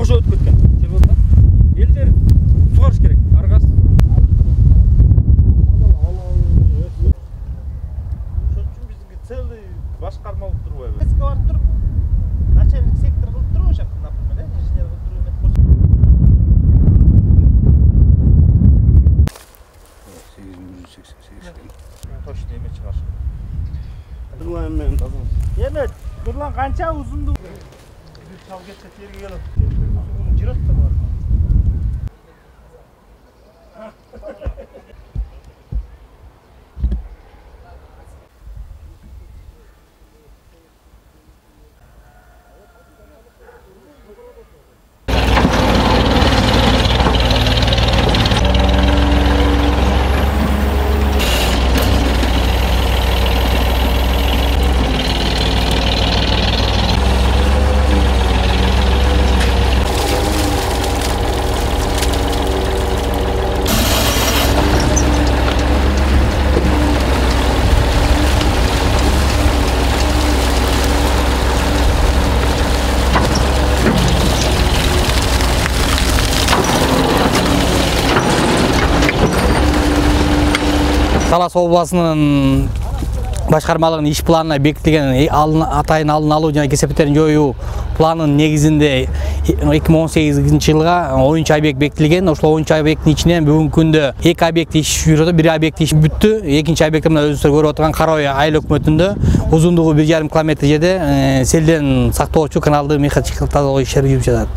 уже өтүп кеткен. Себебі елдер суғарыш керек. Аргас. Целый башкарма болуп турбайбы. Эске барып туруп, начальник сектор кылып туруп ошак, например, инженер кылып туруп эмес болсо. 8188. Точно эме чыгар. Нурлан мен таза. Эме, Нурлан канча узунду? Бир чал кетсе терге келип. Узун жират да бар. Талас обласынын башкармалыгынын иш планына бекитилген атайын алдын алуу жана кесепеттерин жоюу планынын негизинде 2018 жылга 10 объект бекитилген. Ошол 10 объекттин ичинен бүгүнкү күндө 2 объект иш жүрөт, 1 объект иш бүттү. Экинчи объект мына өзүңүздөр көрүп отурган Карабай айыл өкмөтүндө узундугу 1,5 километр жерде селден сактоочу каналды механикалык тазалоо иштери жүрүп жатат.